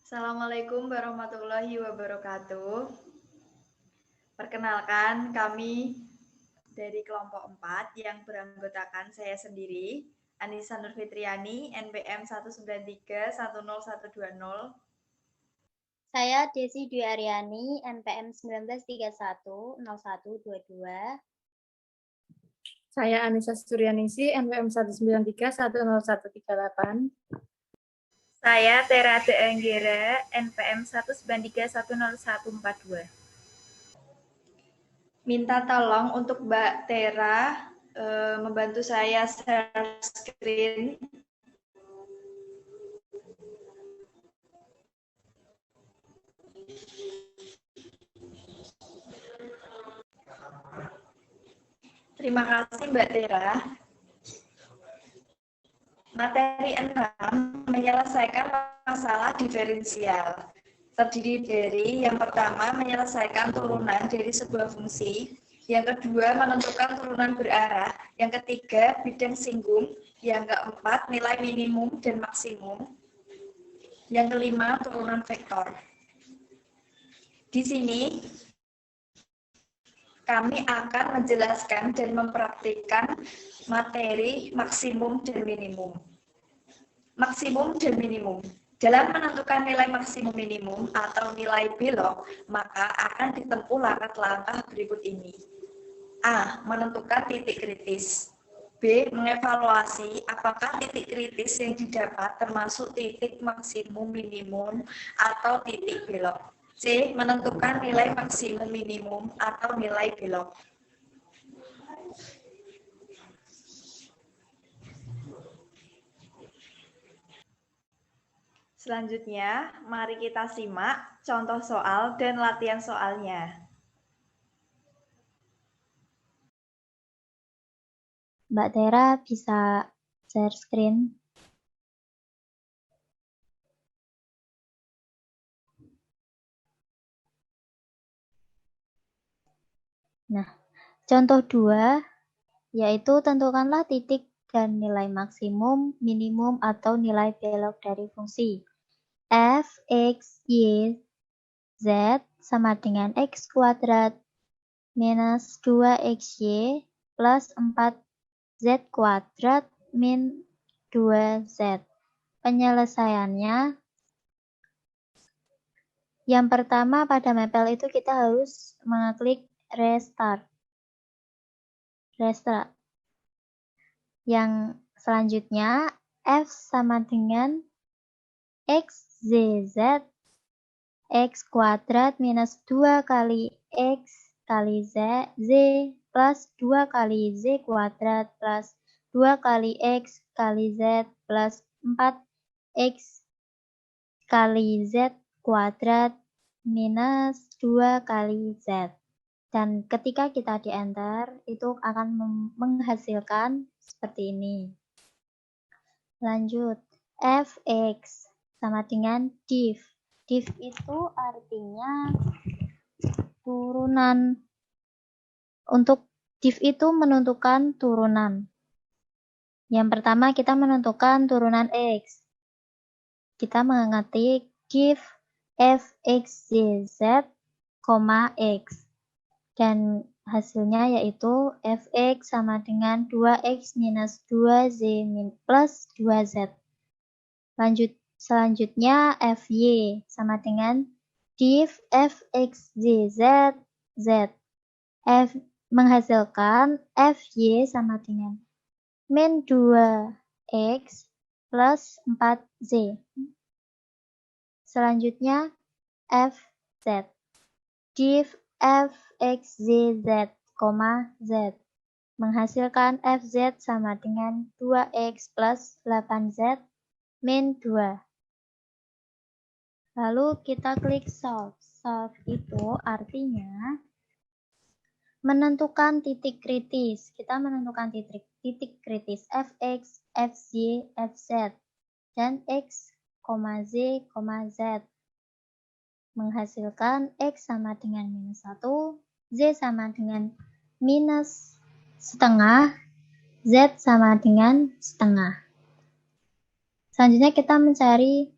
Assalamualaikum warahmatullahi wabarakatuh. Perkenalkan, kami dari kelompok 4 yang beranggotakan saya sendiri, Anissa Nurfitriani, NPM 193101120. Saya Desi Dwi Aryani, NPM 19310122. Saya Anissa Suryanisi, NPM 193101138. Saya Tera De Anggera, NPM 193104142. Minta tolong untuk Mbak Tera membantu saya share screen. Terima kasih Mbak Tera. Materi 6 menyelesaikan masalah diferensial. Terdiri dari yang pertama menyelesaikan turunan dari sebuah fungsi, yang kedua menentukan turunan berarah, yang ketiga bidang singgung, yang keempat nilai minimum dan maksimum, yang kelima turunan vektor. Di sini kami akan menjelaskan dan mempraktikkan materi maksimum dan minimum. Maksimum dan minimum. Dalam menentukan nilai maksimum minimum atau nilai belok, maka akan ditempuh langkah-langkah berikut ini. A. Menentukan titik kritis. B. Mengevaluasi apakah titik kritis yang didapat termasuk titik maksimum minimum atau titik belok. C. Menentukan nilai maksimum minimum atau nilai belok. Selanjutnya, mari kita simak contoh soal dan latihan soalnya. Mbak Tera bisa share screen. Nah, contoh 2 yaitu tentukanlah titik dan nilai maksimum, minimum, atau nilai belok dari fungsi f, x, y, z sama dengan x kuadrat minus 2xy plus 4z kuadrat min 2z. Penyelesaiannya, yang pertama pada mapel itu kita harus mengeklik restart. Yang selanjutnya, f sama dengan x, z, z, x kuadrat minus 2 kali x kali z plus 2 kali z kuadrat plus 2 kali x kali z plus 4x kali z kuadrat minus 2 kali z. Dan ketika kita di enter, itu akan menghasilkan seperti ini. Lanjut, fx sama dengan div. Div itu artinya turunan. Untuk div itu menentukan turunan. Yang pertama kita menentukan turunan x. Kita mengetik div fx z, x. Dan hasilnya yaitu fx sama dengan 2x minus 2z plus 2z. Selanjutnya fy sama dengan div fx z, f menghasilkan fy sama dengan min 2x plus 4z. Selanjutnya fz, div fx z, z menghasilkan fz sama dengan 2x plus 8z min 2. Lalu kita klik solve. Solve itu artinya menentukan titik kritis. Kita menentukan titik kritis fx, fy, fz, dan x, z, z. Menghasilkan x sama dengan minus 1, z sama dengan minus setengah, z sama dengan setengah. Selanjutnya kita mencari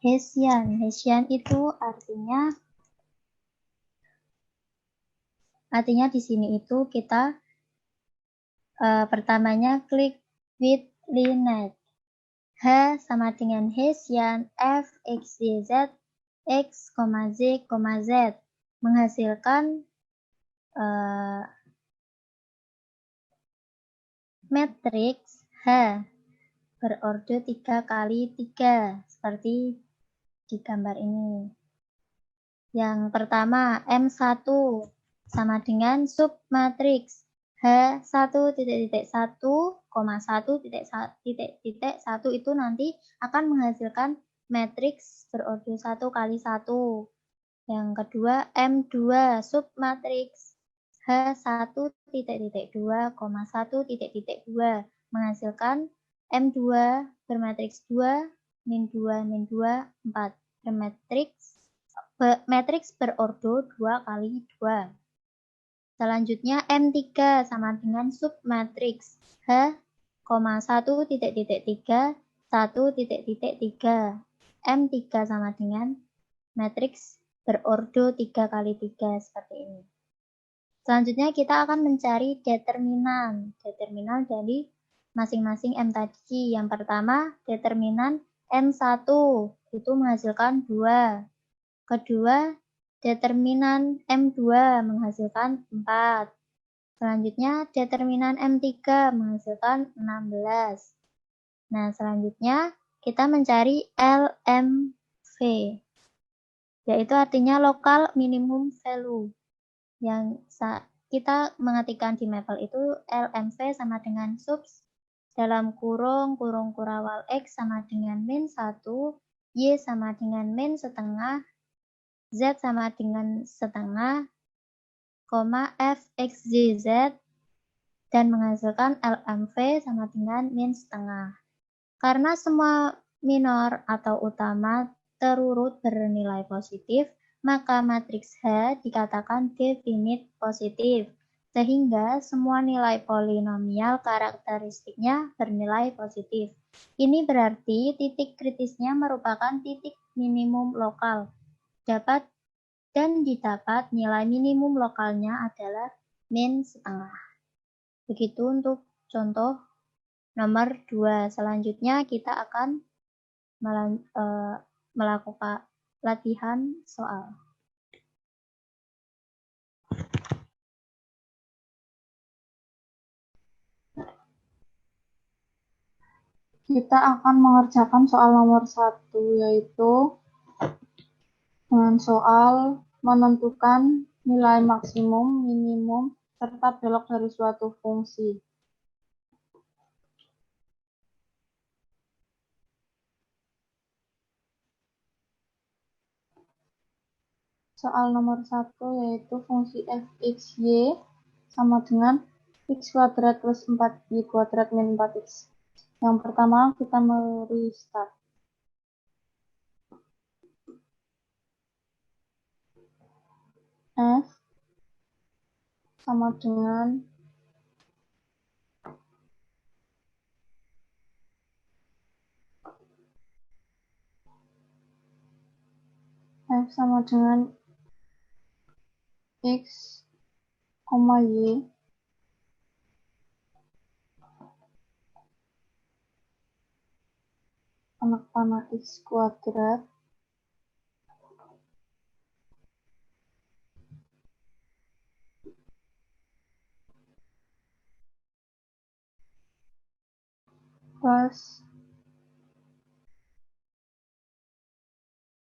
Hessian. Hessian itu artinya di sini itu kita pertamanya klik with lineage. H sama dengan Hessian f x y z x, z, z menghasilkan matriks H berordo 3 kali 3 seperti di gambar ini. Yang pertama M1 sama dengan submatriks H1 titik 1, 1 titik 1 itu nanti akan menghasilkan matriks berordo 1 kali 1. Yang kedua M2 submatriks H1 titik 2, 1 titik 2 menghasilkan M2 bermatriks 2, min 2, min 2, 4 matriks berordo 2 kali 2. Selanjutnya M3 sama dengan submatriks H, 1 titik 3, 1 titik 3. M3 sama dengan matriks berordo 3 kali 3 seperti ini. Selanjutnya kita akan mencari determinan. Determinan dari masing-masing M tadi. Yang pertama, determinan M1 itu menghasilkan 2. Kedua, determinan M2 menghasilkan 4. Selanjutnya, determinan M3 menghasilkan 16. Nah, selanjutnya kita mencari LMV, yaitu artinya local minimum value. Yang kita mengetikkan di Maple itu LMV sama dengan subs dalam kurung kurawal X sama dengan min 1, Y sama dengan min setengah, Z sama dengan setengah, F, X, Y, Z, dan menghasilkan LMV sama dengan min setengah. Karena semua minor atau utama terurut bernilai positif, maka matriks H dikatakan definite positif, sehingga semua nilai polinomial karakteristiknya bernilai positif. Ini berarti titik kritisnya merupakan titik minimum lokal. Didapat nilai minimum lokalnya adalah min setengah. Begitu untuk contoh nomor 2. Selanjutnya kita akan melakukan latihan soal. Kita akan mengerjakan soal nomor 1, yaitu dengan soal menentukan nilai maksimum, minimum, serta belok dari suatu fungsi. Soal nomor 1 yaitu fungsi f(x,y) sama dengan x kuadrat plus 4y kuadrat min 4x. Yang pertama kita restart. F sama dengan x, y anak panah x kuadrat plus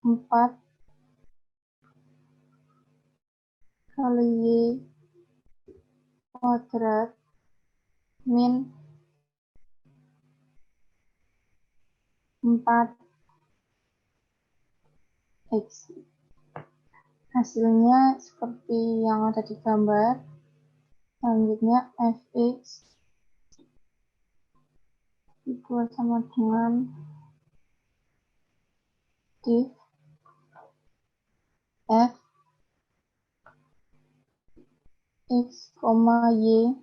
4 kali y kuadrat min 4x. Hasilnya seperti yang ada di gambar. Selanjutnya fx equal sama dengan div f x, y,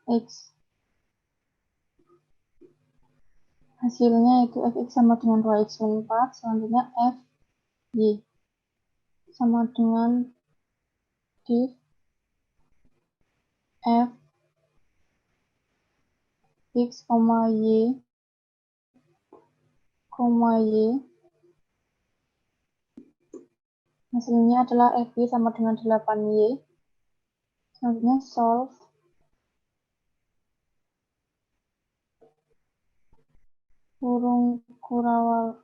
x. Hasilnya itu fx sama dengan 2x min 4, selanjutnya fy sama dengan div f x, y, hasilnya adalah fy sama dengan 8y. Selanjutnya solve kurung kurawal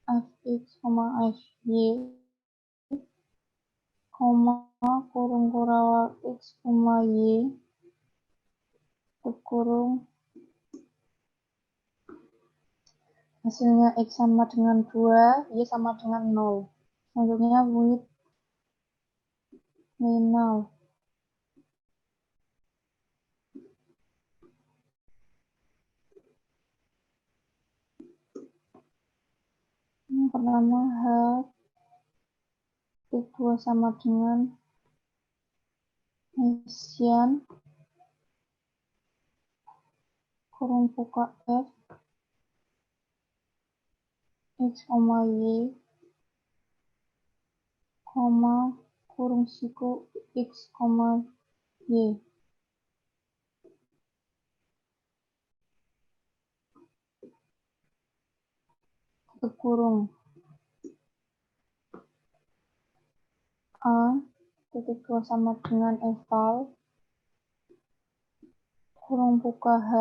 fx, fy, kurung kurawal x, y, tutup kurung, hasilnya x sama dengan 2, y sama dengan 0. Selanjutnya with nominal. Yang pertama h titik 2 sama dengan Hessian kurung buka f x, y, kurung siku x, y. Tutup kurung. A titik 2 sama dengan eval kurung buka h,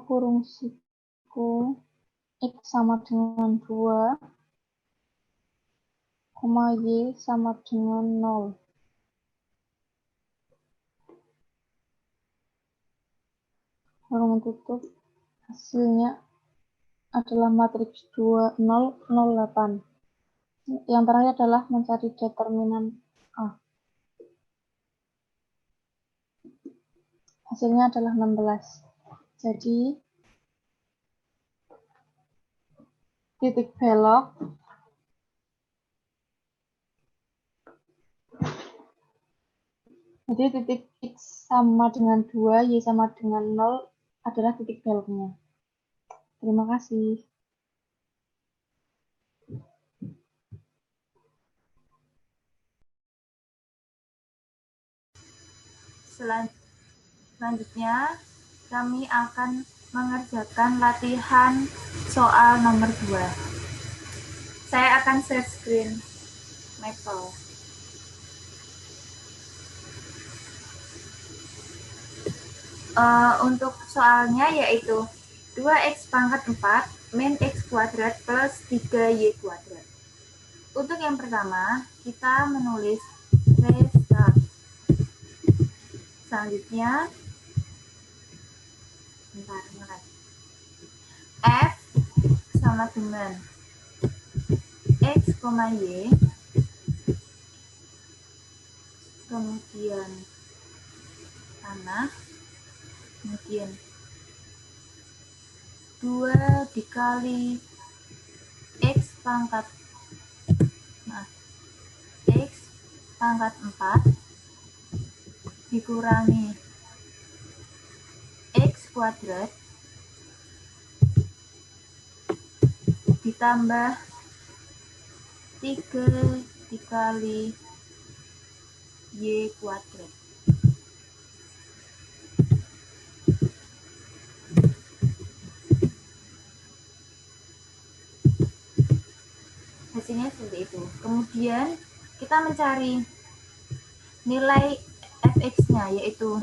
kurung siku x sama dengan 2, y sama dengan 0. Kurung tutup, hasilnya adalah matriks 2, 0, 0, 8. Yang terakhir adalah mencari determinan A. Hasilnya adalah 16. Jadi, titik belok titik x sama dengan 2, y sama dengan 0 adalah titik beloknya. Terima kasih. Selanjutnya, kami akan mengerjakan latihan soal nomor 2. Saya akan share screen Michael. Untuk soalnya yaitu 2x pangkat 4 min x kuadrat plus 3y kuadrat. Untuk yang pertama, kita menulis restart. Selanjutnya, f sama dengan x, y, kemudian tanah, kemudian 2 dikali x pangkat 4 dikurangi x kuadrat ditambah 3 dikali y kuadrat. Hasilnya seperti itu. Kemudian kita mencari nilai fx-nya, yaitu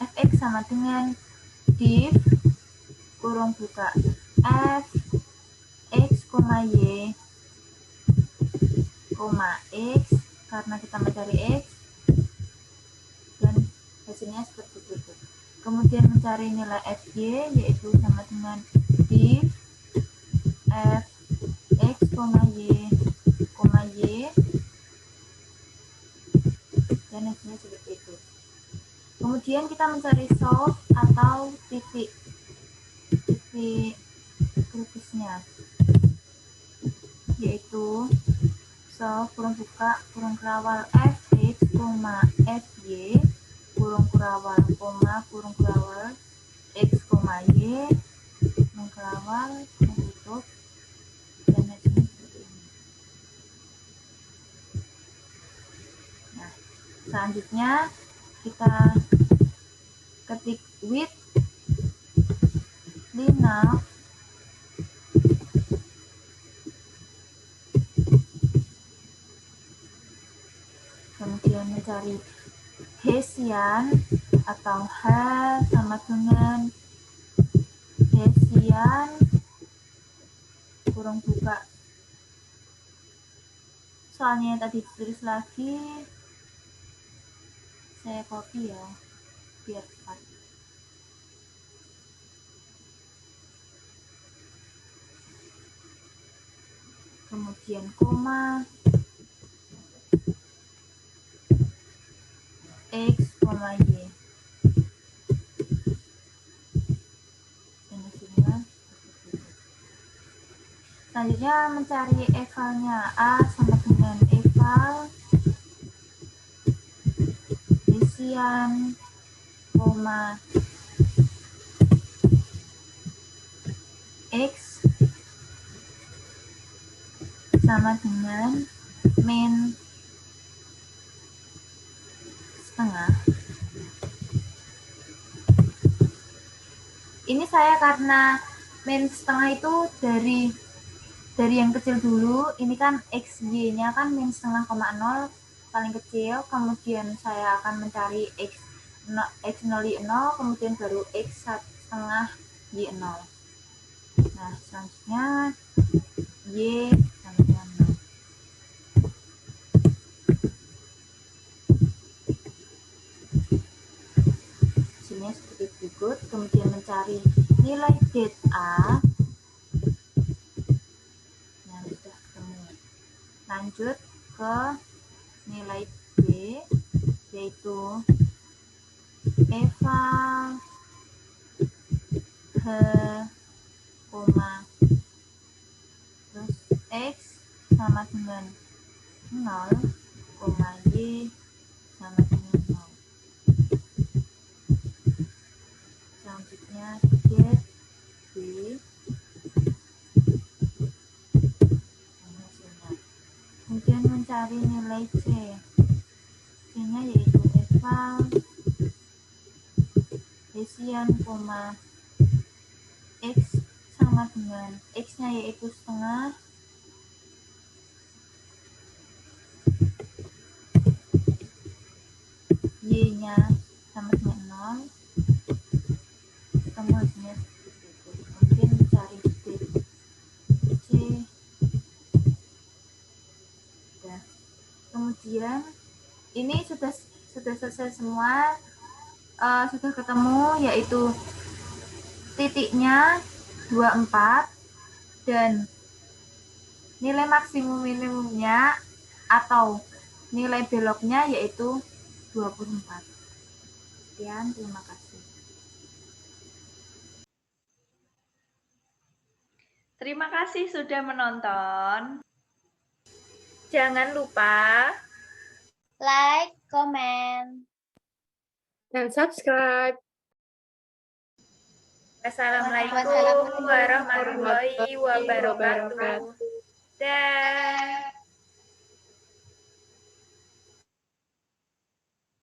fx sama dengan div kurung buka f x, y, x, karena kita mencari x, dan hasilnya seperti itu. Kemudian mencari nilai fy, yaitu sama dengan div f x, y, dan hasilnya seperti itu. Kemudian kita mencari source atau titik kritisnya, yaitu source kurung buka kurung kurawal fx, fy, kurung kurawal, kurung kurawal x, Y, mengkelawar, menutup, dan hasilnya seperti ini. Nah, selanjutnya kita ketik with Linux, kemudian mencari Hessian atau H sama dengan Hessian kurung buka. Soalnya tadi ditulis lagi, saya copy ya biar cepat. Kemudian koma X, Y. Dan hasilnya selanjutnya mencari evalnya. A sama dengan eval Hessian, koma X sama dengan min setengah. Ini saya karena min setengah itu dari yang kecil dulu. Ini kan XY-nya kan min setengah, 0 paling kecil. Kemudian saya akan mencari X0 Y0, kemudian baru X setengah Y0. Nah, selanjutnya Y sama dengan 0. Hasilnya seperti berikut. Kemudian mencari nilai det A. Nah, sudah ketemu. Lanjut ke nilai B, yaitu eval H, terus X sama dengan 0, Y sama dengan 0. Selanjutnya get B dan hasilnya. Kemudian mencari nilai C. C-nya yaitu eval Hessian, X sama dengan X-nya yaitu setengah, Y-nya sama dengan 0, ketemu hasilnya seperti itu. Kemudian mencari C. Ya. Kemudian ini sudah selesai semua, sudah ketemu, yaitu titiknya 24 dan nilai maksimum minimumnya atau nilai beloknya yaitu 24. Sekian, terima kasih. Terima kasih sudah menonton. Jangan lupa Like, comment, dan subscribe. Assalamualaikum warahmatullahi wabarakatuh. Dah.